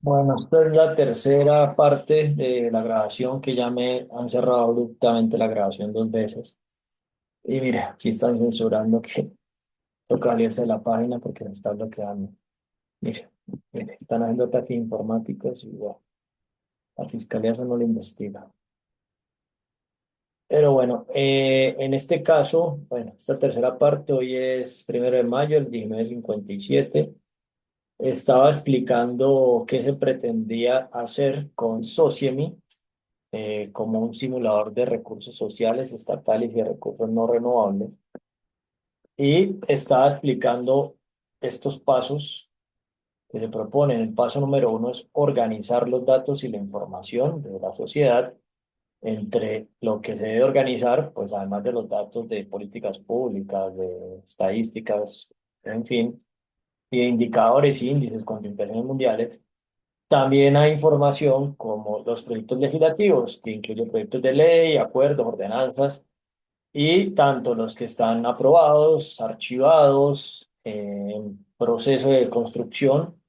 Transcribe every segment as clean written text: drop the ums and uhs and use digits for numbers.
Bueno, esta es la tercera parte de la grabación que ya me han cerrado abruptamente la grabación dos veces. Y mira, aquí están censurando que toca salirse de la página porque se está bloqueando. Mira, mira, están haciendo ataques informáticos y bueno, la fiscalía eso no lo investiga. Pero bueno, en este caso, bueno, esta tercera parte hoy es 1 de mayo del 1957. Estaba explicando qué se pretendía hacer con Sociemi como un simulador de recursos sociales, estatales y de recursos no renovables. Y estaba explicando estos pasos que se proponen. El paso número uno es organizar los datos y la información de la sociedad entre lo que se debe organizar, pues además de los datos de políticas públicas, de estadísticas, en fin, y de indicadores, índices, cuantificaciones mundiales. También hay información como los proyectos legislativos, que incluyen proyectos de ley, acuerdos, ordenanzas, y tanto los que están aprobados, archivados, en proceso de construcción.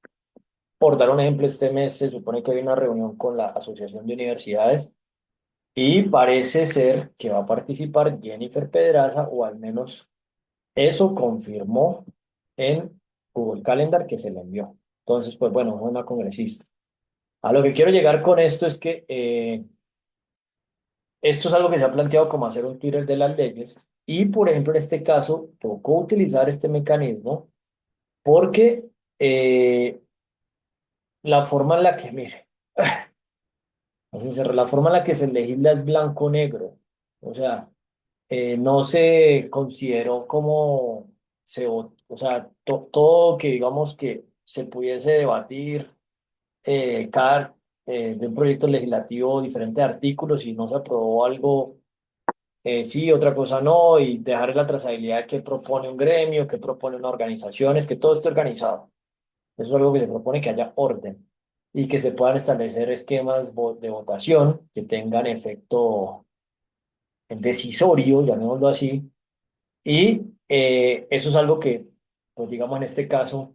Por dar un ejemplo, este mes se supone que hay una reunión con la Asociación de Universidades y parece ser que va a participar Jennifer Pedraza, o al menos eso confirmó en Google Calendar que se le envió. Entonces, pues bueno, es una congresista. A lo que quiero llegar con esto es que esto es algo que se ha planteado como hacer un Twitter de las leyes y, por ejemplo, en este caso, tocó utilizar este mecanismo porque la forma en la que, mire, es sincero, la forma en la que se legisla es blanco-negro. O sea, no se consideró como, o sea, todo que digamos que se pudiese debatir cada de un proyecto legislativo, diferentes artículos, y no se aprobó algo sí, otra cosa no, y dejar la trazabilidad que propone un gremio, que propone una organización, es que todo esté organizado. Eso es algo que se propone, que haya orden y que se puedan establecer esquemas de votación que tengan efecto decisorio, llamémoslo así, y eso es algo que, pues digamos en este caso,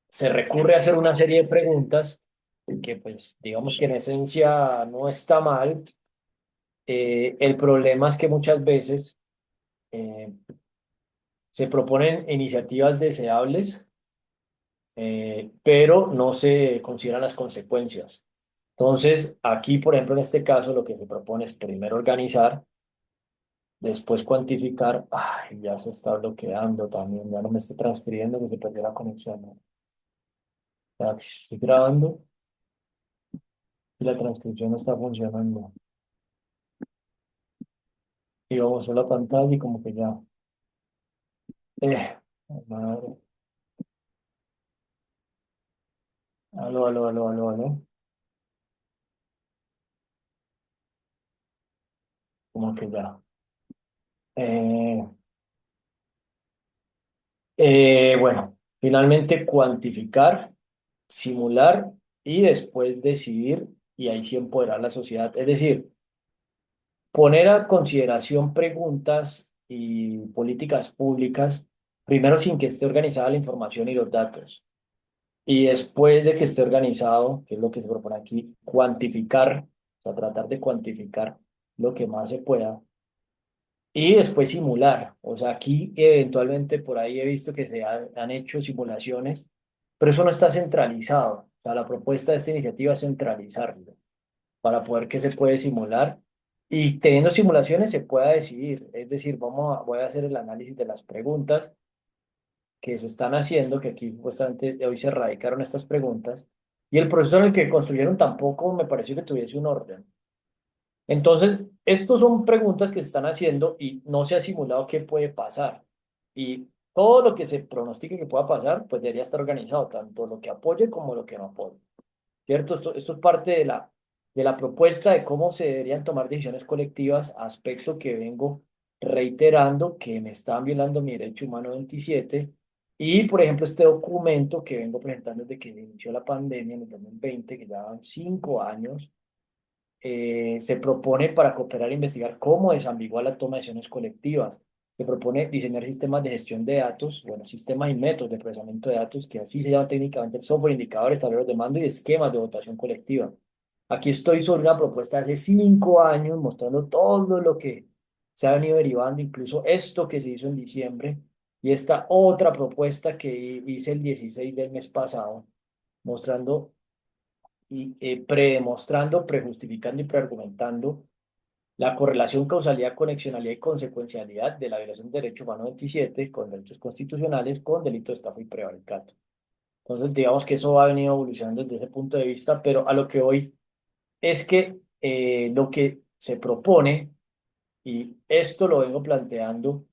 se recurre a hacer una serie de preguntas que pues digamos que en esencia no está mal. El problema es que muchas veces eh, se proponen iniciativas deseables, pero no se consideran las consecuencias. Entonces, aquí, por ejemplo, en este caso, lo que se propone es primero organizar, después cuantificar. Ay, ya se está bloqueando también, ya no me está transfiriendo, que se perdió la conexión, ¿no? Ya estoy grabando y la transcripción no está funcionando. Y vamos a la pantalla y como que ya. Eh, madre. Aló, aló, aló, aló, aló. Como que ya. Eh, bueno, finalmente cuantificar, simular y después decidir y ahí sí empoderar a la sociedad. Es decir, poner a consideración preguntas y políticas públicas, primero sin que esté organizada la información y los datos. Y después de que esté organizado, que es lo que se propone aquí, cuantificar, o sea, tratar de cuantificar lo que más se pueda. Y después simular. O sea, aquí eventualmente por ahí he visto que han hecho simulaciones, pero eso no está centralizado. O sea, la propuesta de esta iniciativa es centralizarlo para poder que se puede simular y teniendo simulaciones se pueda decidir. Es decir, voy a hacer el análisis de las preguntas que se están haciendo, que aquí supuestamente hoy se radicaron estas preguntas, y el proceso en el que construyeron tampoco me pareció que tuviese un orden. Entonces, estos son preguntas que se están haciendo y no se ha simulado qué puede pasar. Y todo lo que se pronostique que pueda pasar, pues debería estar organizado, tanto lo que apoye como lo que no apoye. ¿Cierto? Esto es parte de la propuesta de cómo se deberían tomar decisiones colectivas, aspecto que vengo reiterando que me están violando mi derecho humano 27. Y, por ejemplo, este documento que vengo presentando desde que inició la pandemia en el 2020, que ya van 5 años, se propone para cooperar e investigar cómo desambiguar la toma de decisiones colectivas. Se propone diseñar sistemas de gestión de datos, bueno, sistemas y métodos de procesamiento de datos, que así se llama técnicamente el software, indicadores, tableros de mando y esquemas de votación colectiva. Aquí estoy sobre una propuesta de hace 5 años, mostrando todo lo que se ha venido derivando, incluso esto que se hizo en diciembre, y esta otra propuesta que hice el 16 del mes pasado, mostrando y predemostrando, prejustificando y preargumentando la correlación, causalidad, conexionalidad y consecuencialidad de la violación de derecho humano 27 con derechos constitucionales, con delito de estafa y prevaricato. Entonces, digamos que eso ha venido evolucionando desde ese punto de vista, pero a lo que hoy es que lo que se propone, y esto lo vengo planteando,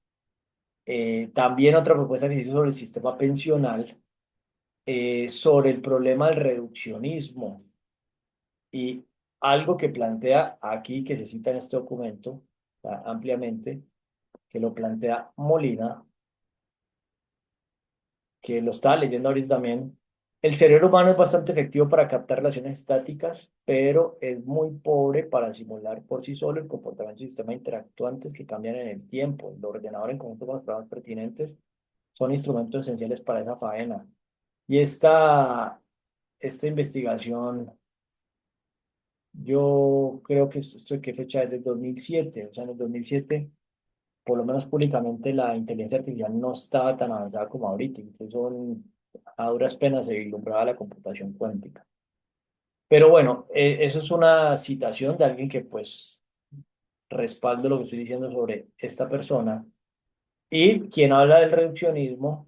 también otra propuesta que se hizo sobre el sistema pensional, sobre el problema del reduccionismo. Y algo que plantea aquí, que se cita en este documento, ampliamente, que lo plantea Molina, que lo estaba leyendo ahorita también. El cerebro humano es bastante efectivo para captar relaciones estáticas, pero es muy pobre para simular por sí solo el comportamiento de sistemas interactuantes que cambian en el tiempo. El ordenador en conjunto con los programas pertinentes son instrumentos esenciales para esa faena. Y esta investigación, yo creo que esto, ¿qué fecha es? Del 2007. O sea, en el 2007 por lo menos públicamente, la inteligencia artificial no estaba tan avanzada como ahorita. Incluso a duras penas se vislumbraba la computación cuántica. Pero bueno, eso es una citación de alguien que pues respaldo lo que estoy diciendo sobre esta persona. Y quien habla del reduccionismo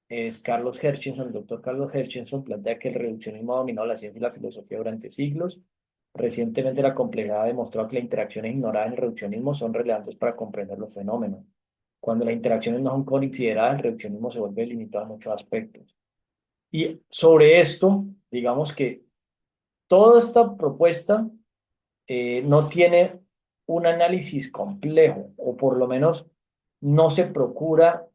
es Carlos Herchenson. El doctor Carlos Herchenson plantea que el reduccionismo ha dominado la ciencia y la filosofía durante siglos. Recientemente la complejidad ha demostrado que las interacciones ignoradas en el reduccionismo son relevantes para comprender los fenómenos. Cuando las interacciones no son consideradas, el reduccionismo se vuelve limitado en muchos aspectos. Y sobre esto, digamos que toda esta propuesta no tiene un análisis complejo, o por lo menos no se procura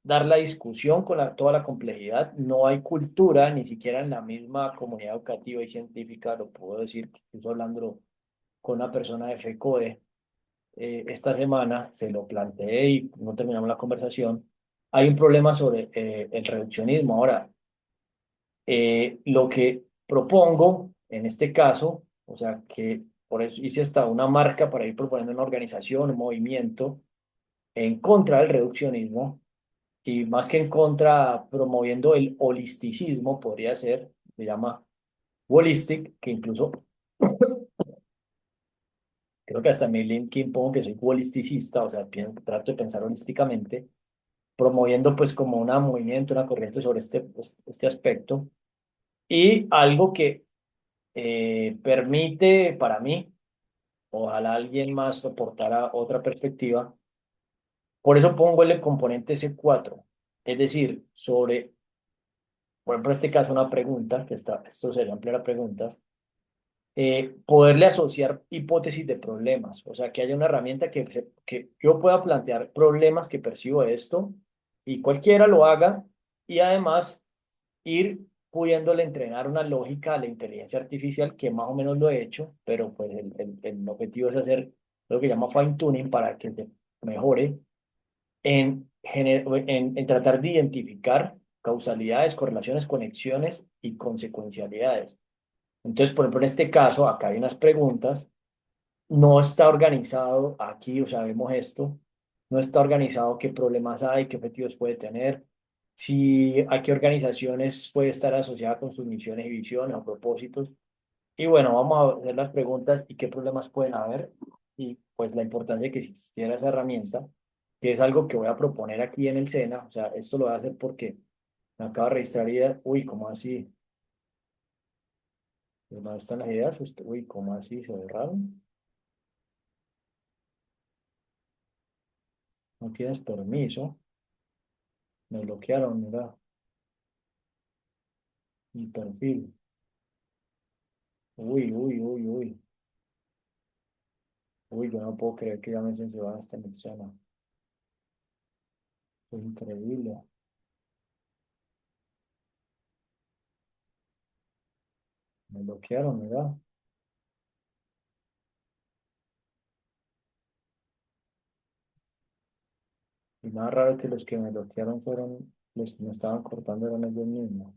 dar la discusión con toda la complejidad. No hay cultura, ni siquiera en la misma comunidad educativa y científica, lo puedo decir, incluso hablando con una persona de FECODE, esta semana se lo planteé y no terminamos la conversación. Hay un problema sobre el reduccionismo. Ahora, lo que propongo en este caso, o sea, que por eso hice hasta una marca para ir proponiendo una organización, un movimiento en contra del reduccionismo y más que en contra, promoviendo el holisticismo, podría ser, se llama holistic, que incluso creo que hasta en mi LinkedIn pongo que soy holisticista, o sea, trato de pensar holísticamente, promoviendo pues como un movimiento, una corriente sobre este aspecto. Y algo que permite para mí, ojalá alguien más aportara otra perspectiva, por eso pongo el componente C4, es decir, sobre, por ejemplo, en este caso una pregunta, esto sería ampliar preguntas, poderle asociar hipótesis de problemas, o sea, que haya una herramienta que yo pueda plantear problemas que percibo de esto y cualquiera lo haga y además ir pudiéndole entrenar una lógica a la inteligencia artificial, que más o menos lo he hecho, pero pues el objetivo es hacer lo que llama fine tuning para que se mejore en tratar de identificar causalidades, correlaciones, conexiones y consecuencialidades. Entonces, por ejemplo, en este caso, acá hay unas preguntas, no está organizado aquí, o sea, vemos esto, no está organizado qué problemas hay, qué objetivos puede tener, si a qué organizaciones puede estar asociada con sus misiones y visiones o propósitos. Y bueno, vamos a hacer las preguntas y qué problemas pueden haber y pues la importancia de que existiera esa herramienta, que es algo que voy a proponer aquí en el SENA, o sea, esto lo voy a hacer porque me acabo de registrar y, uy, ¿cómo así? ¿Dónde están las ideas? Uy, ¿cómo así? ¿Se borraron? No tienes permiso. Me bloquearon, mira, mi perfil. Uy, uy, uy, uy. Uy, yo no puedo creer que ya me censuraron esta persona. Es increíble. Me bloquearon, mira. más raro que los que me bloquearon fueron los que me estaban cortando eran ellos mismos.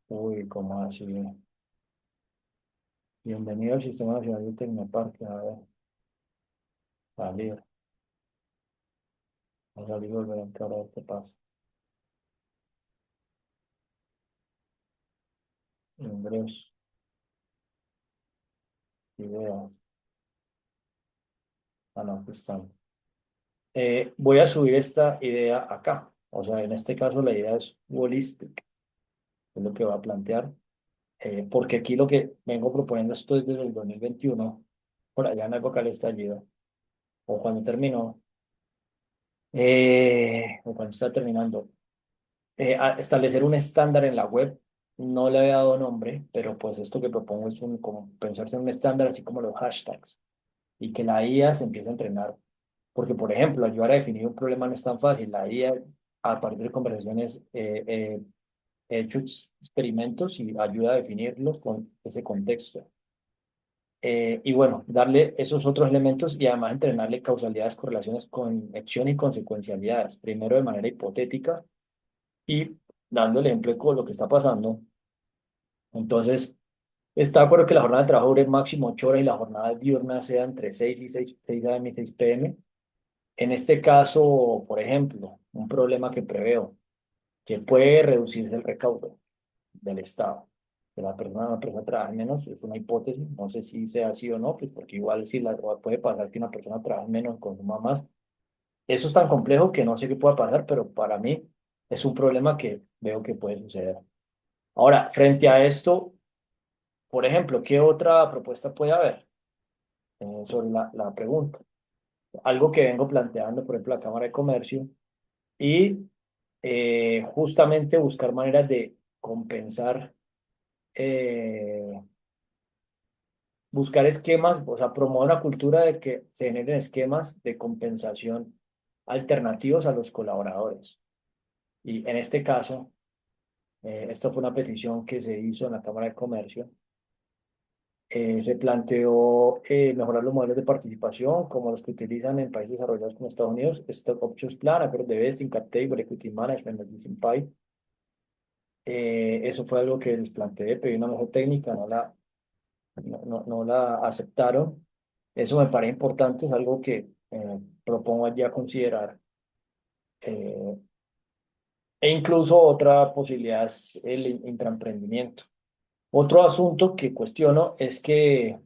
Uy, ¿cómo así? Bienvenido al Sistema Nacional de Tecnoparque. A ver, salir. A salir y volver a entrar a ver qué pasa. Ingreso, ideas. Ah, no, aquí están. Voy a subir esta idea acá. O sea, en este caso la idea es holistic, es lo que va a plantear. Porque aquí lo que vengo proponiendo esto es desde el 2021, por allá en la época del estallido, o cuando terminó, o cuando está terminando, establecer un estándar en la web. No le había dado nombre, pero pues esto que propongo es como pensarse en un estándar así como los hashtags y que la IA se empiece a entrenar. Porque, por ejemplo, ayudar a definir un problema no es tan fácil. La IA, a partir de conversaciones, he hecho experimentos y ayuda a definirlo con ese contexto. Y bueno, darle esos otros elementos y además entrenarle causalidades, correlaciones, conexión y consecuencialidades. Primero de manera hipotética y dando el ejemplo de lo que está pasando. Entonces, está de acuerdo que la jornada de trabajo dure máximo 8 horas y la jornada diurna sea entre 6 a.m. y 6 p.m. En este caso, por ejemplo, un problema que preveo, que puede reducirse el recaudo del Estado. Que una persona trabaje menos, es una hipótesis, no sé si sea así o no, pues porque igual si puede pasar que una persona trabaje menos, consuma más. Eso es tan complejo que no sé qué pueda pasar, pero para mí es un problema que veo que puede suceder. Ahora, frente a esto, por ejemplo, ¿qué otra propuesta puede haber sobre la pregunta? Algo que vengo planteando, por ejemplo, la Cámara de Comercio y justamente buscar maneras de compensar, eh, buscar esquemas, o sea, promover una cultura de que se generen esquemas de compensación alternativos a los colaboradores. Y en este caso, esto fue una petición que se hizo en la Cámara de Comercio. Se planteó mejorar los modelos de participación como los que utilizan en países desarrollados como Estados Unidos, Stock Options Plan, Acuerdos de Vesting, Cap Table, Equity Management, Medicine Pie. Eso fue algo que les planteé, pedí una mejor técnica, no la aceptaron. Eso me parece importante, es algo que propongo allí a considerar. Eh, E incluso otra posibilidad es el intraemprendimiento. Otro asunto que cuestiono es que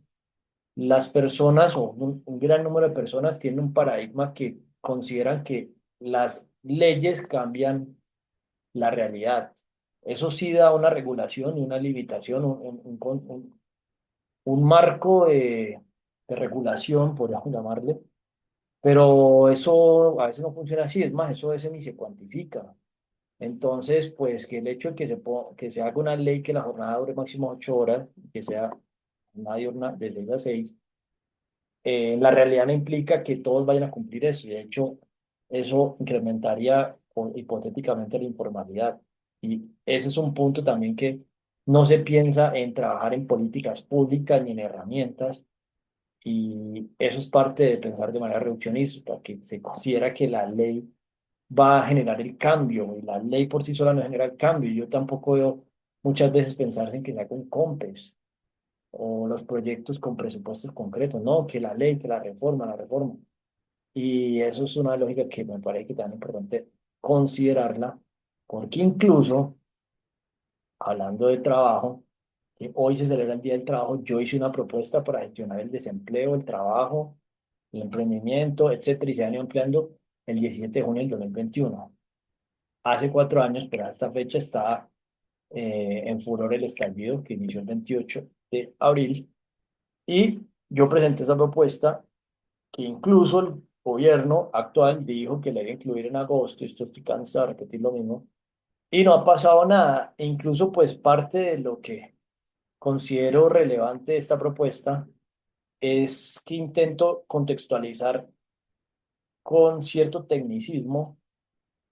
las personas o un gran número de personas tienen un paradigma que consideran que las leyes cambian la realidad. Eso sí da una regulación y una limitación, un marco de regulación, podríamos llamarle, pero eso a veces no funciona así, es más, eso a veces ni se cuantifica. Entonces, pues que el hecho de que se haga una ley que la jornada dure máximo 8 horas, que sea una diurna de 6 a 6, la realidad no implica que todos vayan a cumplir eso. Y de hecho, eso incrementaría hipotéticamente la informalidad. Y ese es un punto también que no se piensa en trabajar en políticas públicas ni en herramientas. Y eso es parte de pensar de manera reduccionista, que se considera que la ley va a generar el cambio y la ley por sí sola no genera el cambio. Y yo tampoco veo muchas veces pensarse en que se haga un COMPES o los proyectos con presupuestos concretos, no, que la ley, que la reforma. Y eso es una lógica que me parece que también es importante considerarla, porque incluso hablando de trabajo, que hoy se celebra el Día del Trabajo, yo hice una propuesta para gestionar el desempleo, el trabajo, el emprendimiento, etcétera, y se han ido empleando el 17 de junio del 2021. Hace 4 años, pero a esta fecha está en furor el estallido que inició el 28 de abril. Y yo presenté esa propuesta que incluso el gobierno actual dijo que la iba a incluir en agosto, esto estoy cansado de repetir lo mismo, y no ha pasado nada. E incluso pues parte de lo que considero relevante de esta propuesta es que intento contextualizar con cierto tecnicismo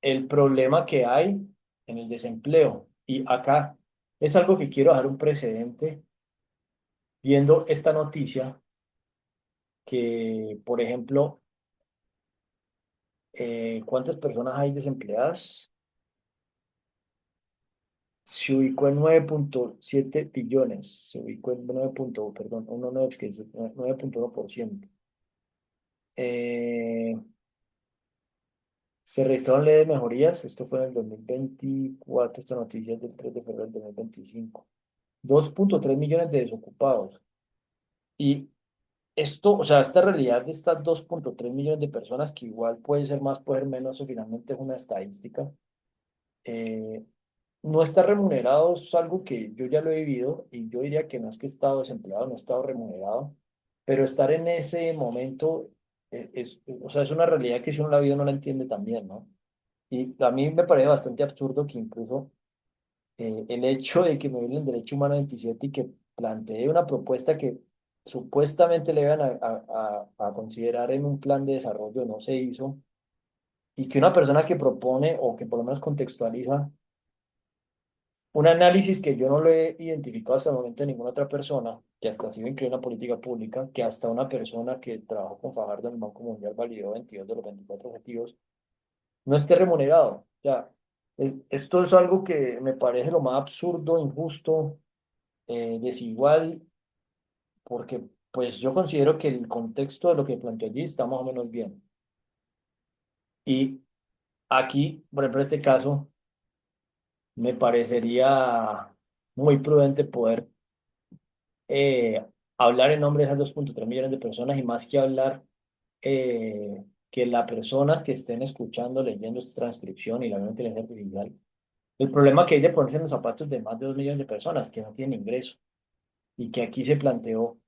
el problema que hay en el desempleo. Y acá es algo que quiero dejar un precedente viendo esta noticia. que, por ejemplo, ¿cuántas personas hay desempleadas? Se ubicó en 9,7 billones, se ubicó en 9 perdón, 1,9, que es 9,1%. Eh, Se registraron leves mejorías, esto fue en el 2024, esta noticia es del 3 de febrero del 2025. 2,3 millones de desocupados. Y esto, o sea, esta realidad de estas 2,3 millones de personas, que igual puede ser más, puede ser menos, o finalmente es una estadística, eh, no estar remunerado es algo que yo ya lo he vivido y yo diría que no es que he estado desempleado, no he estado remunerado, pero estar en ese momento o sea, es una realidad que si uno la vida no la entiende también, ¿no? Y a mí me parece bastante absurdo que incluso el hecho de que me viole el derecho humano 27 y que plantee una propuesta que supuestamente le iban a considerar en un plan de desarrollo no se hizo, y que una persona que propone o que por lo menos contextualiza un análisis que yo no lo he identificado hasta el momento de ninguna otra persona, que hasta ha sido incluida en la política pública, que hasta una persona que trabajó con Fajardo en el Banco Mundial validó 22 de los 24 objetivos, no esté remunerado. O sea, esto es algo que me parece lo más absurdo, injusto, desigual, porque pues yo considero que el contexto de lo que planteó allí está más o menos bien. Y aquí, por ejemplo, en este caso, me parecería muy prudente poder eh, hablar en nombre de esas 2,3 millones de personas y más que hablar, que las personas que estén escuchando, leyendo esta transcripción y la nueva inteligencia artificial, el problema que hay de ponerse en los zapatos de más de 2 millones de personas que no tienen ingreso y que aquí se planteó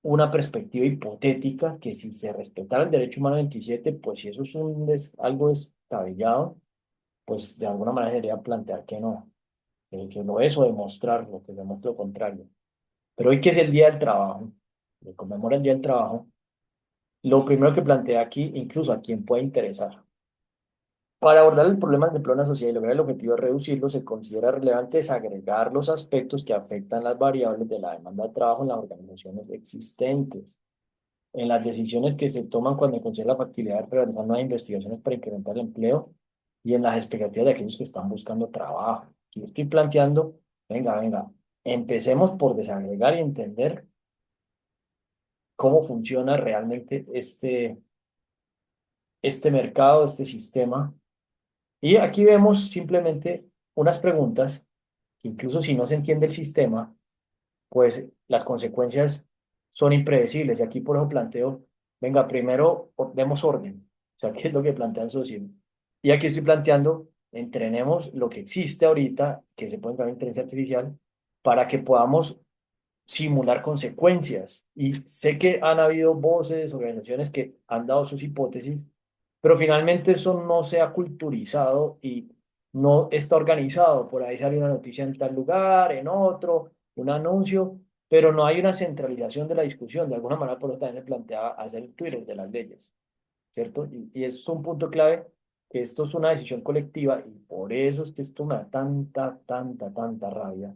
una perspectiva hipotética que si se respetara el derecho humano 27 pues si eso es algo descabellado, pues de alguna manera debería plantear que no, que no es o demostrar lo que demuestra lo contrario. Pero hoy que es el Día del Trabajo, se conmemora el Día del Trabajo, lo primero que plantea aquí, incluso a quien puede interesar. Para abordar el problema del empleo en la sociedad y lograr el objetivo de reducirlo, se considera relevante desagregar los aspectos que afectan las variables de la demanda de trabajo en las organizaciones existentes, en las decisiones que se toman cuando considera la factibilidad de realizar nuevas investigaciones para incrementar el empleo y en las expectativas de aquellos que están buscando trabajo. Yo estoy planteando, venga, empecemos por desagregar y entender cómo funciona realmente este mercado, este sistema. Y aquí vemos simplemente unas preguntas que incluso si no se entiende el sistema, pues las consecuencias son impredecibles. Y aquí por eso planteo, venga, primero demos orden. O sea, ¿qué es lo que plantean Social? Y aquí estoy planteando, entrenemos lo que existe ahorita, que se puede entrar en inteligencia artificial, para que podamos simular consecuencias. Y sé que han habido voces, organizaciones que han dado sus hipótesis, pero finalmente eso no se ha culturizado y no está organizado. Por ahí sale una noticia en tal lugar, en otro, un anuncio, pero no hay una centralización de la discusión. De alguna manera, por eso también se planteaba hacer el Twitter de las leyes, ¿cierto? Y es un punto clave, que esto es una decisión colectiva y por eso es que esto me da tanta rabia.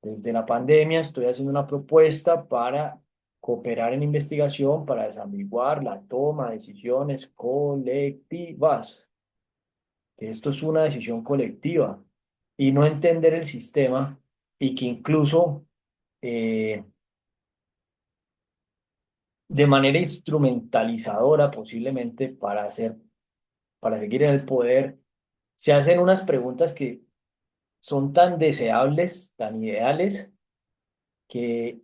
Desde la pandemia estoy haciendo una propuesta para cooperar en investigación, para desambiguar la toma de decisiones colectivas, que esto es una decisión colectiva y no entender el sistema y que incluso eh, de manera instrumentalizadora posiblemente para seguir en el poder, se hacen unas preguntas que son tan deseables, tan ideales, que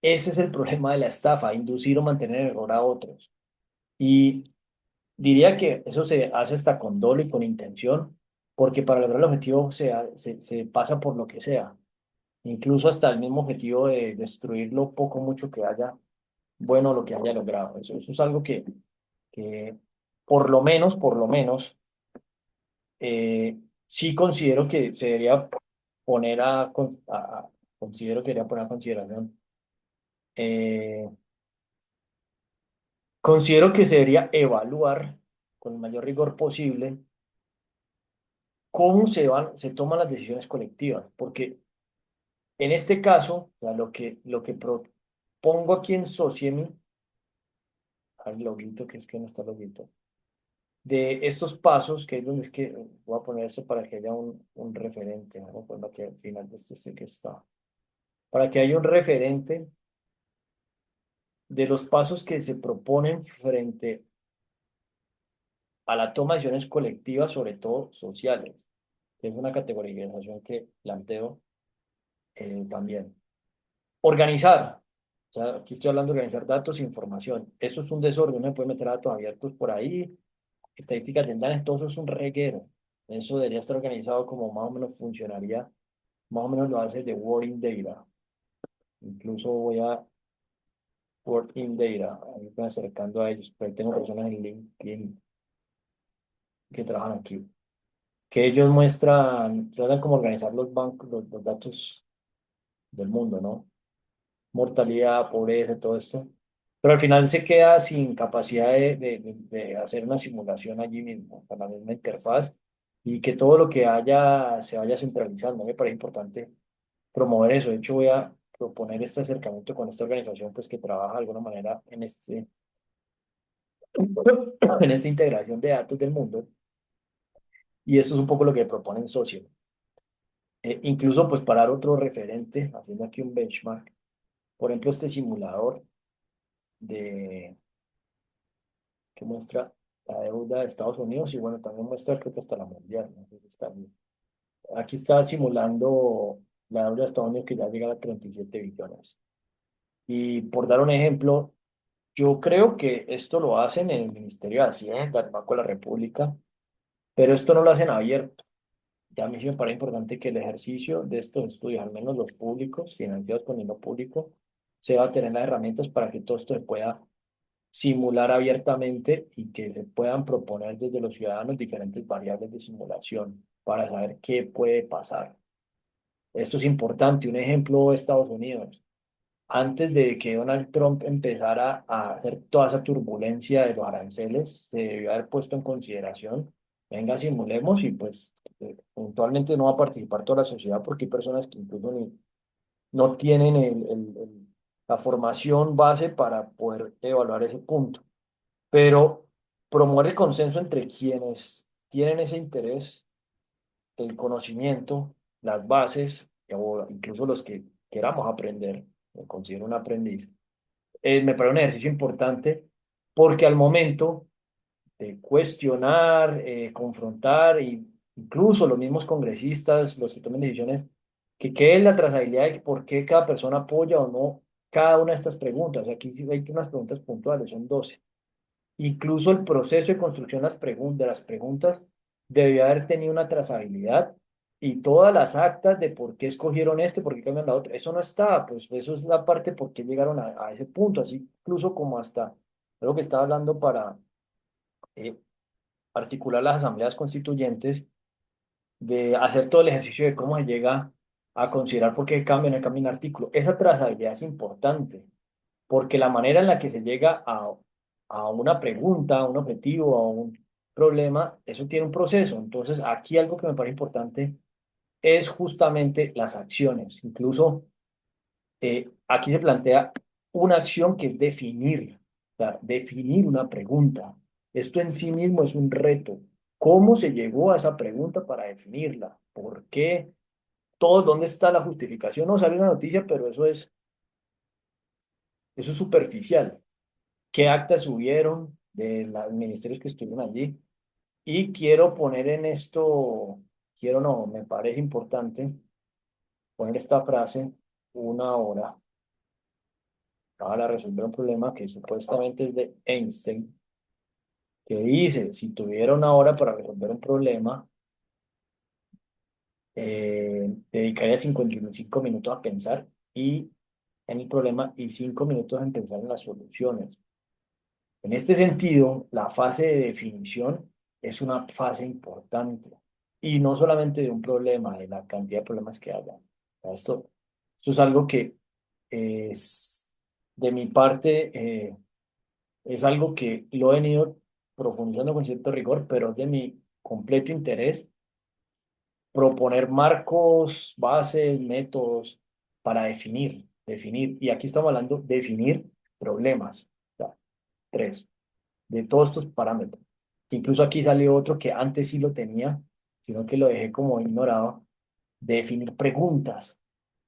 ese es el problema de la estafa, inducir o mantener en error a otros. Y diría que eso se hace hasta con dolo y con intención, porque para lograr el objetivo se pasa por lo que sea, incluso hasta el mismo objetivo de destruir lo poco mucho que haya, bueno, lo que haya logrado. Eso es algo que por lo menos, sí considero que se debería poner considero que debería poner a consideración. Eh, Considero que se debería evaluar con el mayor rigor posible cómo se toman las decisiones colectivas, porque en este caso, o sea, pongo aquí en Sociemi, al loguito, que es que no está el loguito, de estos pasos, que es donde es que voy a poner esto para que haya un referente, ¿no? Por lo que al final de este sí que está. Para que haya un referente de los pasos que se proponen frente a la toma de decisiones colectivas, sobre todo sociales, que es una categorización que planteo también. Organizar. O sea, aquí estoy hablando de organizar datos e información. Eso es un desorden, uno puede meter datos abiertos por ahí, estadísticas tendales, todo eso es un reguero. Eso debería estar organizado como más o menos funcionaría, más o menos lo hace de Word in Data. Incluso voy a Word in Data, ahí estoy acercando a ellos, pero ahí tengo personas en LinkedIn que trabajan aquí, que ellos muestran, tratan como organizar los bancos, los datos del mundo, ¿no? Mortalidad, pobreza, todo esto. Pero al final se queda sin capacidad de hacer una simulación allí mismo, con la misma interfaz, y que todo lo que haya se vaya centralizando. Me parece importante promover eso. De hecho, voy a proponer este acercamiento con esta organización, pues que trabaja de alguna manera en en esta integración de datos del mundo. Y esto es un poco lo que proponen socio. Incluso, pues, para dar otro referente, haciendo aquí un benchmark, por ejemplo, este simulador de que muestra la deuda de Estados Unidos y bueno, también muestra creo que hasta la mundial, ¿no? Entonces, está bien. Aquí está simulando la deuda de Estados Unidos que ya llega a 37 billones. Y por dar un ejemplo, yo creo que esto lo hacen en el Ministerio de Hacienda, el Banco de la República, pero esto no lo hacen abierto. Ya a mí sí me parece importante que el ejercicio de estos estudios, al menos los públicos, financiados con dinero público, se va a tener las herramientas para que todo esto se pueda simular abiertamente y que se puedan proponer desde los ciudadanos diferentes variables de simulación para saber qué puede pasar. Esto es importante. Un ejemplo, Estados Unidos. Antes de que Donald Trump empezara a hacer toda esa turbulencia de los aranceles, se debió haber puesto en consideración, venga, simulemos y pues eventualmente no va a participar toda la sociedad porque hay personas que incluso no tienen la formación base para poder evaluar ese punto, pero promover el consenso entre quienes tienen ese interés, el conocimiento, las bases, o incluso los que queramos aprender, me considero un aprendiz, me parece un ejercicio importante porque al momento de cuestionar, confrontar, e incluso los mismos congresistas, los que tomen decisiones, que quede la trazabilidad de por qué cada persona apoya o no cada una de estas preguntas. Aquí sí hay unas preguntas puntuales, son 12. Incluso el proceso de construcción de las preguntas debió haber tenido una trazabilidad y todas las actas de por qué escogieron este, por qué cambian la otra. Eso no está, pues eso es la parte por qué llegaron a ese punto, así incluso como hasta lo que estaba hablando para eh, articular las asambleas constituyentes, de hacer todo el ejercicio de cómo se llega a considerar por qué cambian o no cambian artículo. Esa trazabilidad es importante porque la manera en la que se llega a una pregunta, a un objetivo, a un problema, eso tiene un proceso. Entonces, aquí algo que me parece importante es justamente las acciones. Incluso aquí se plantea una acción que es definir, o sea, definir una pregunta. Esto en sí mismo es un reto. ¿Cómo se llegó a esa pregunta para definirla? ¿Por qué? Todo, ¿dónde está la justificación? No sale una noticia, pero eso es superficial. ¿Qué actas subieron de los ministerios que estuvieron allí? Y quiero poner en esto, quiero no, me parece importante poner esta frase, una hora para resolver un problema que supuestamente es de Einstein, que dice, si tuviera una hora para resolver un problema, dedicaría 55 minutos a pensar y en el problema y 5 minutos en pensar en las soluciones. En este sentido, la fase de definición es una fase importante y no solamente de un problema, de la cantidad de problemas que haya. O sea, esto es algo que es, de mi parte, es algo que lo he venido profundizando con cierto rigor, pero es de mi completo interés proponer marcos, bases, métodos para definir. definir, y aquí estamos hablando de definir problemas, o sea, tres, de todos estos parámetros. Incluso aquí salió otro que antes sí lo tenía, sino que lo dejé como ignorado, de definir preguntas.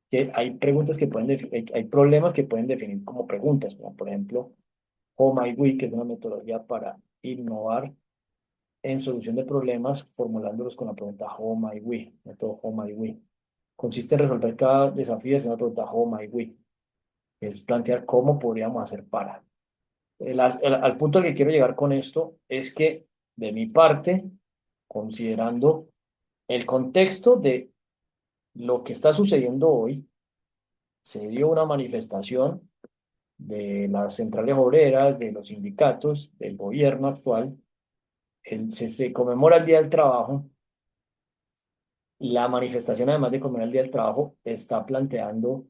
Que hay preguntas que pueden hay problemas que pueden definir como preguntas, como por ejemplo, How My We, que es una metodología para innovar en solución de problemas, formulándolos con la pregunta How My We, método How My We. Consiste en resolver cada desafío haciendo una pregunta How My We, que es plantear cómo podríamos hacer para. Al punto al que quiero llegar con esto es que, de mi parte, considerando el contexto de lo que está sucediendo hoy, se dio una manifestación de las centrales obreras, de los sindicatos, del gobierno actual. Se conmemora el Día del Trabajo. La manifestación, además de conmemorar el Día del Trabajo, está planteando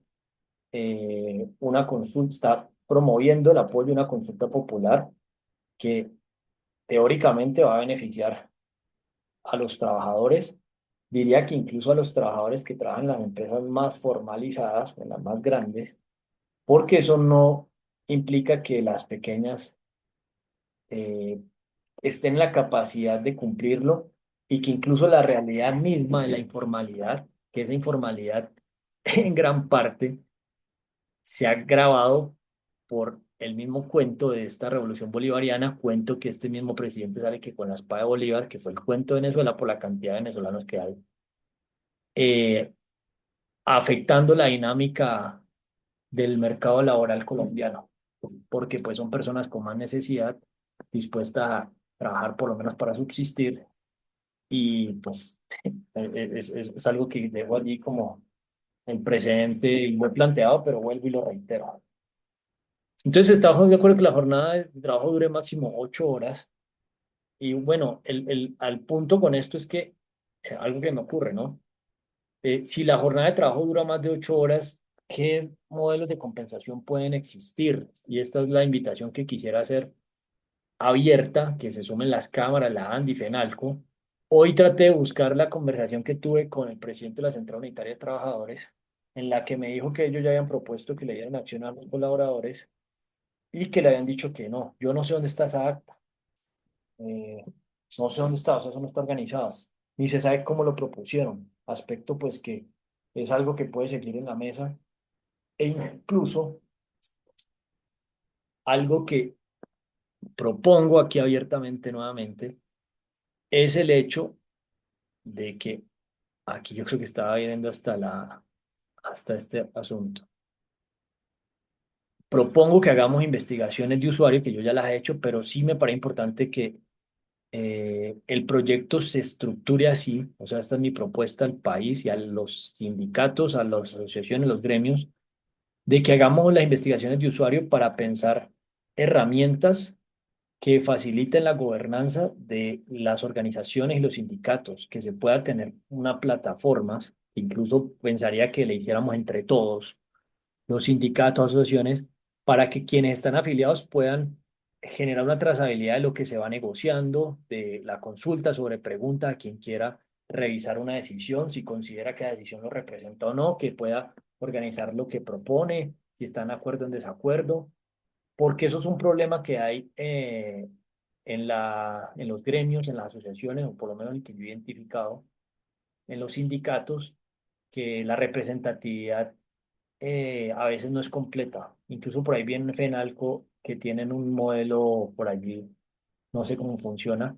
una consulta, está promoviendo el apoyo a una consulta popular que teóricamente va a beneficiar a los trabajadores. Diría que incluso a los trabajadores que trabajan en las empresas más formalizadas, en las más grandes, porque eso no implica que las pequeñas eh, estén en la capacidad de cumplirlo y que incluso la realidad misma de la informalidad, que esa informalidad en gran parte se ha agravado por el mismo cuento de esta revolución bolivariana, cuento que este mismo presidente sale que con la espada de Bolívar, que fue el cuento de Venezuela por la cantidad de venezolanos que hay, eh, afectando la dinámica del mercado laboral colombiano, porque pues son personas con más necesidad, dispuestas a trabajar por lo menos para subsistir y pues es algo que dejo allí como el presente y muy planteado, pero vuelvo y lo reitero. Entonces estamos de acuerdo que la jornada de trabajo dure máximo 8 horas y bueno, al punto con esto es que algo que me ocurre, ¿no? Si la jornada de trabajo dura más de 8 horas, ¿qué modelos de compensación pueden existir? Y esta es la invitación que quisiera hacer abierta, que se sumen las cámaras, la ANDI, FENALCO. Hoy traté de buscar la conversación que tuve con el presidente de la Central Unitaria de Trabajadores, en la que me dijo que ellos ya habían propuesto que le dieran acción a los colaboradores y que le habían dicho que no. Yo no sé dónde está esa acta, eh, no sé dónde está, o sea, eso no está organizado, ni se sabe cómo lo propusieron. Aspecto pues que es algo que puede seguir en la mesa e incluso algo que propongo aquí abiertamente nuevamente es el hecho de que aquí yo creo que estaba viendo hasta este asunto. Propongo que hagamos investigaciones de usuario, que yo ya las he hecho, pero sí me parece importante que el proyecto se estructure así, o sea, esta es mi propuesta al país y a los sindicatos, a las asociaciones, los gremios, de que hagamos las investigaciones de usuario para pensar herramientas que faciliten la gobernanza de las organizaciones y los sindicatos, que se pueda tener una plataforma, incluso pensaría que le hiciéramos entre todos, los sindicatos, asociaciones, para que quienes están afiliados puedan generar una trazabilidad de lo que se va negociando, de la consulta sobre pregunta a quien quiera revisar una decisión, si considera que la decisión lo representa o no, que pueda organizar lo que propone, si están de acuerdo o en desacuerdo, porque eso es un problema que hay en los gremios, en las asociaciones, o por lo menos el que yo he identificado, en los sindicatos, que la representatividad a veces no es completa. Incluso por ahí viene Fenalco, que tienen un modelo por allí, no sé cómo funciona,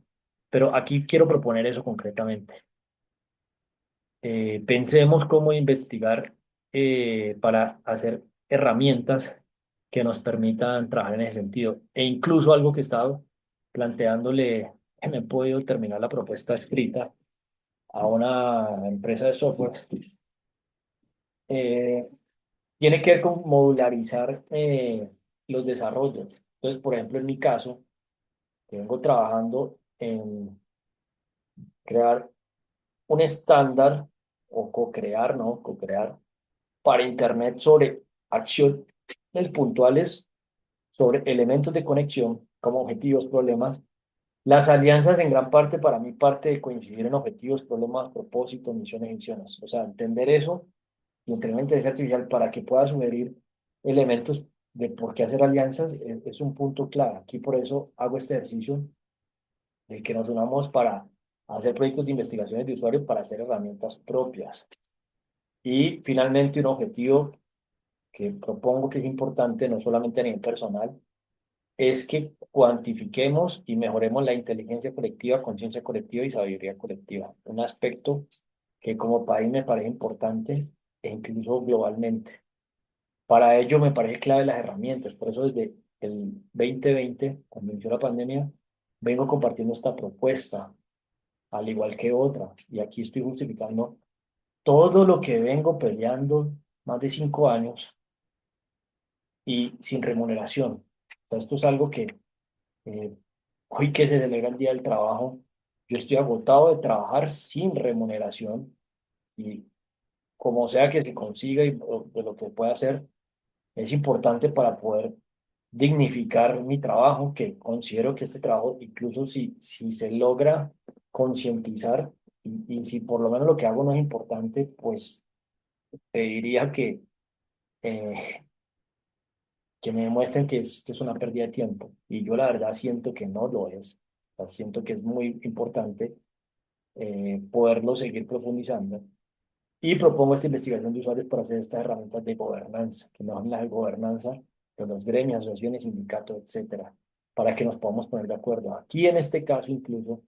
pero aquí quiero proponer eso concretamente. Pensemos cómo investigar para hacer herramientas que nos permitan trabajar en ese sentido. E incluso algo que he estado planteándole, que me he podido terminar la propuesta escrita a una empresa de software, eh, tiene que ver con modularizar los desarrollos. Entonces, por ejemplo, en mi caso, que vengo trabajando en crear un estándar o co-crear, ¿no? Co-crear para Internet sobre acciones puntuales, sobre elementos de conexión como objetivos, problemas. Las alianzas en gran parte, para mí, parte de coincidir en objetivos, problemas, propósitos, misiones y visiones. O sea, entender eso y entrenar inteligencia artificial para que pueda sugerir elementos de por qué hacer alianzas es un punto clave. Aquí por eso hago este ejercicio de que nos unamos para hacer proyectos de investigaciones de usuario para hacer herramientas propias. Y finalmente un objetivo que propongo que es importante, no solamente a nivel personal, es que cuantifiquemos y mejoremos la inteligencia colectiva, conciencia colectiva y sabiduría colectiva. Un aspecto que como país me parece importante e incluso globalmente. Para ello me parece clave las herramientas. Por eso desde el 2020, cuando inició la pandemia, vengo compartiendo esta propuesta, al igual que otra. Y aquí estoy justificando todo lo que vengo peleando más de 5 años y sin remuneración. O sea, esto es algo que eh, hoy que se celebra el Día del Trabajo, yo estoy agotado de trabajar sin remuneración y como sea que se consiga y de lo que pueda hacer, es importante para poder dignificar mi trabajo, que considero que este trabajo, incluso si se logra concientizar y si por lo menos lo que hago no es importante, pues te diría eh, que me demuestren que esto es una pérdida de tiempo. Y yo la verdad siento que no lo es. O sea, siento que es muy importante poderlo seguir profundizando. Y propongo esta investigación de usuarios para hacer estas herramientas de gobernanza, que no son las de gobernanza de los gremios, asociaciones, sindicatos, etcétera, para que nos podamos poner de acuerdo. Aquí en este caso incluso,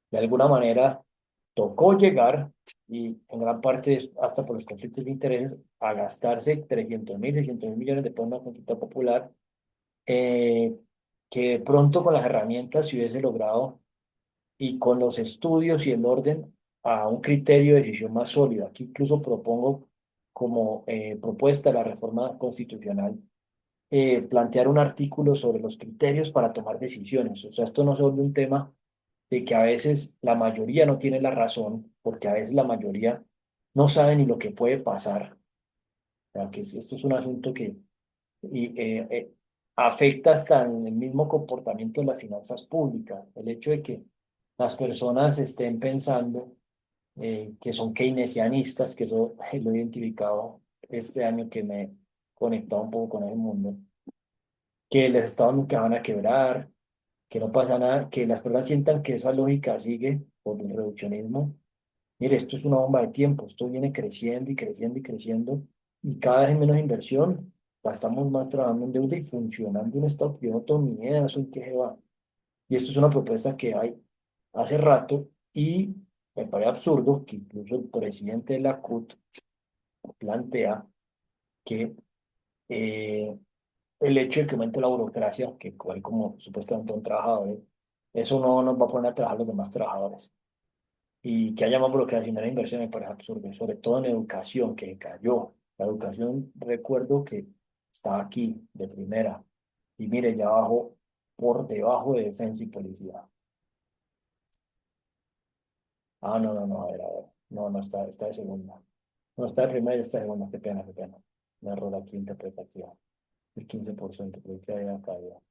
de alguna manera, tocó llegar, y en gran parte hasta por los conflictos de intereses, a gastarse 300.000, 600.000 millones de pesos en una consulta popular, eh, que de pronto con las herramientas se hubiese logrado y con los estudios y el orden a un criterio de decisión más sólido. Aquí incluso propongo como propuesta de la reforma constitucional plantear un artículo sobre los criterios para tomar decisiones. O sea, esto no se vuelve un tema de que a veces la mayoría no tiene la razón, porque a veces la mayoría no sabe ni lo que puede pasar. O sea, que esto es un asunto que y, afecta hasta en el mismo comportamiento de las finanzas públicas. El hecho de que las personas estén pensando que son keynesianistas, que eso lo he identificado este año que me he conectado un poco con el mundo, que el Estado nunca van a quebrar, que no pasa nada, que las personas sientan que esa lógica sigue por el reduccionismo. Mire, esto es una bomba de tiempo, esto viene creciendo y creciendo y creciendo, y cada vez hay menos inversión, gastamos más trabajando en deuda y funcionando un Estado que yo no tengo ni idea de eso en qué se va. Y esto es una propuesta que hay hace rato y me parece absurdo que incluso el presidente de la CUT plantea que el hecho de que aumente la burocracia, que igual como supuestamente son trabajadores, eso no nos va a poner a trabajar los demás trabajadores. Y que haya más burocracia y menos inversión me parece absurdo, y sobre todo en educación, que cayó. La educación, recuerdo que estaba aquí de primera, y mire, ya bajó por debajo de defensa y policía. Ah, no, no, no, a ver, no, no está, está de segunda. No, está de primera y está de segunda, qué pena, qué pena. Un error aquí interpretativa. El 15% creo que había caído.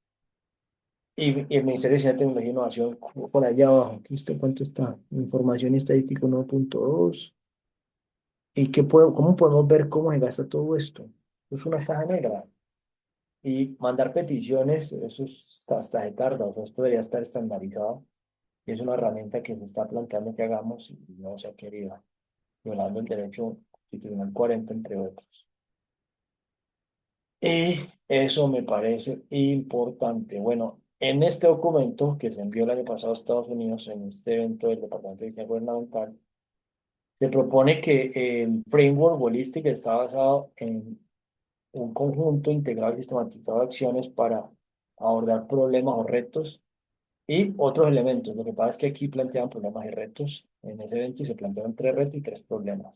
Y el Ministerio de Ciencia, Tecnología e Innovación, por allá abajo, ¿aquí está cuánto está? Información y estadística 1.2. ¿Y cómo podemos ver cómo se gasta todo esto? Es una caja negra. Y mandar peticiones, eso hasta se tarda, o sea, esto debería estar estandarizado. Y es una herramienta que se está planteando que hagamos y no se ha querido, violando el derecho constitucional 40, entre otros. Y eso me parece importante. Bueno, en este documento que se envió el año pasado a Estados Unidos, en este evento del Departamento de Ciencia Gubernamental, se propone que el framework holístico está basado en un conjunto integrado y sistematizado de acciones para abordar problemas o retos y otros elementos. Lo que pasa es que aquí plantean problemas y retos en ese evento y se plantearon 3 retos y 3 problemas.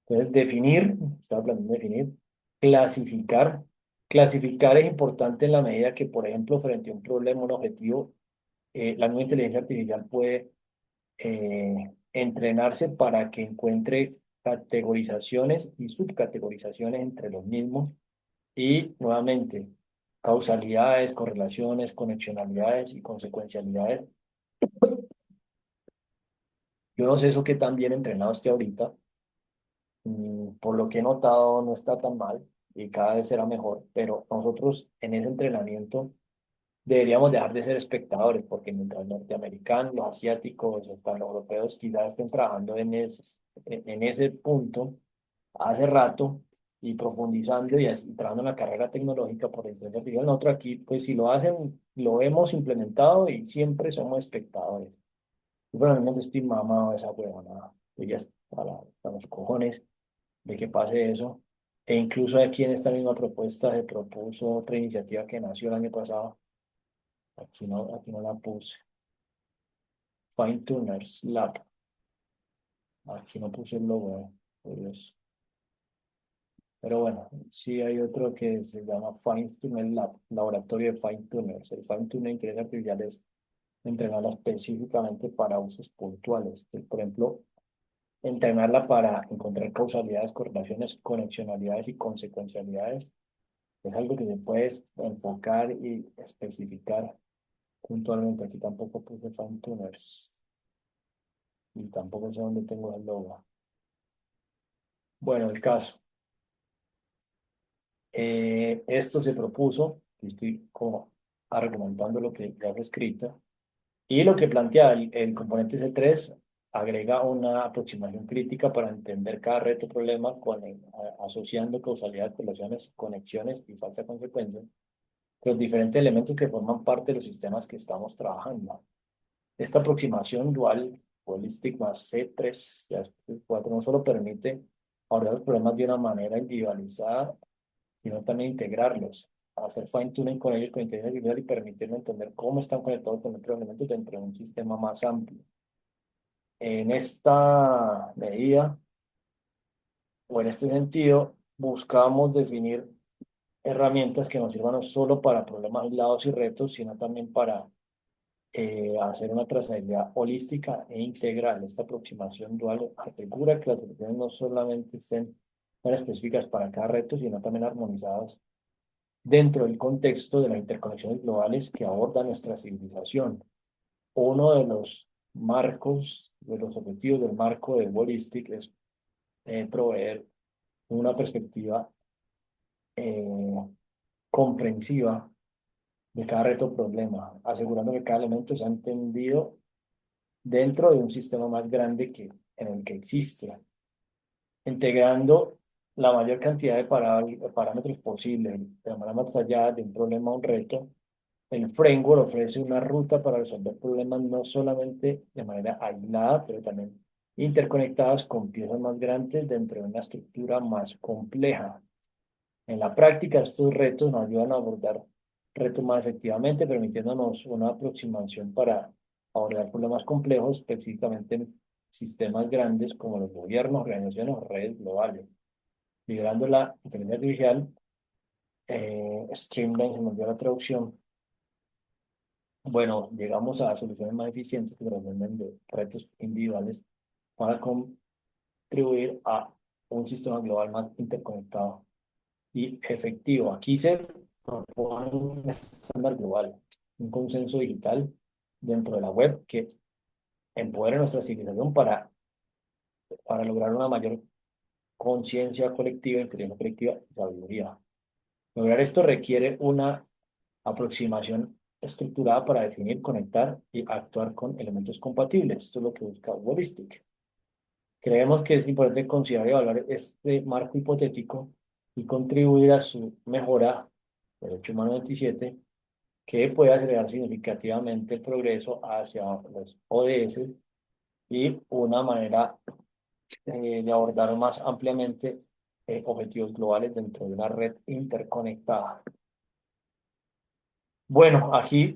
Entonces, definir, estaba planteando definir, clasificar. Clasificar es importante en la medida que, por ejemplo, frente a un problema, un objetivo, la nueva inteligencia artificial puede entrenarse para que encuentre categorizaciones y subcategorizaciones entre los mismos y, nuevamente, causalidades, correlaciones, conexionalidades y consecuencialidades. Yo no sé eso qué tan bien entrenado esté ahorita. Por lo que he notado, no está tan mal. y cada vez será mejor, pero nosotros en ese entrenamiento deberíamos dejar de ser espectadores, porque mientras los norteamericanos, los asiáticos, hasta los europeos quizás estén trabajando en ese punto hace rato y profundizando y trabajando en la carrera tecnológica por inteligencia artificial, nosotros aquí, pues si lo hacen, lo hemos implementado y siempre somos espectadores. Yo realmente estoy mamado de esa huevonada. Yo ya hasta los cojones de que pase eso. E incluso aquí en esta misma propuesta se propuso otra iniciativa que nació el año pasado. Aquí no la puse. Fine Tuners Lab. Aquí no puse el logo, por Dios. Pero bueno, sí hay otro que se llama Fine Tuner Lab, laboratorio de Fine Tuners. El Fine Tuner de inteligencia artificial es entrenarla específicamente para usos puntuales. Por ejemplo, entrenarla para encontrar causalidades, correlaciones, conexionalidades y consecuencialidades. Es algo que se puede enfocar y especificar puntualmente. Aquí tampoco puse Fine Tuners y tampoco sé dónde tengo el logo. Bueno, el caso. Esto se propuso, y estoy como argumentando lo que ya fue escrito, y lo que plantea el componente C3 agrega una aproximación crítica para entender cada reto problema asociando causalidades, correlaciones, conexiones y falsa consecuencia, los diferentes elementos que forman parte de los sistemas que estamos trabajando. Esta aproximación dual, Holistic más C3, ya es 4, no solo permite abordar los problemas de una manera individualizada, sino también integrarlos, hacer fine-tuning con ellos con inteligencia artificial y permitirnos entender cómo están conectados con otros elementos dentro de un sistema más amplio. En esta medida, o en este sentido, buscamos definir herramientas que nos sirvan no solo para problemas aislados y retos, sino también para hacer una trazabilidad holística e integral. Esta aproximación dual asegura que las soluciones no solamente estén tan específicas para cada reto, sino también armonizadas dentro del contexto de las interconexiones globales que aborda nuestra civilización. Uno de los marcos, de los objetivos del marco de Holistic es proveer una perspectiva eh, comprensiva de cada reto o problema, asegurando que cada elemento sea entendido dentro de un sistema más grande en el que existe, integrando la mayor cantidad de parámetros posibles, de manera más allá de un problema o un reto. El framework ofrece una ruta para resolver problemas no solamente de manera aislada, pero también interconectadas con piezas más grandes dentro de una estructura más compleja. En la práctica, estos retos nos ayudan a abordar retos más efectivamente, permitiéndonos una aproximación para abordar problemas complejos, específicamente en sistemas grandes como los gobiernos, organizaciones o redes globales, liderando la inteligencia artificial, Streamline, se me olvidó la traducción. Bueno, llegamos a soluciones más eficientes que responden de retos individuales para contribuir a un sistema global más interconectado y efectivo. Aquí se propone un estándar global, un consenso digital dentro de la web que empodere nuestra civilización para lograr una mayor conciencia colectiva, inteligencia colectiva y sabiduría. Lograr esto requiere una aproximación estructurada para definir, conectar y actuar con elementos compatibles. Esto es lo que busca Holistic. Creemos que es importante considerar y evaluar este marco hipotético y contribuir a su mejora, Derecho Humano 27, que puede acelerar significativamente el progreso hacia los ODS y una manera de abordar más ampliamente objetivos globales dentro de una red interconectada. Bueno, aquí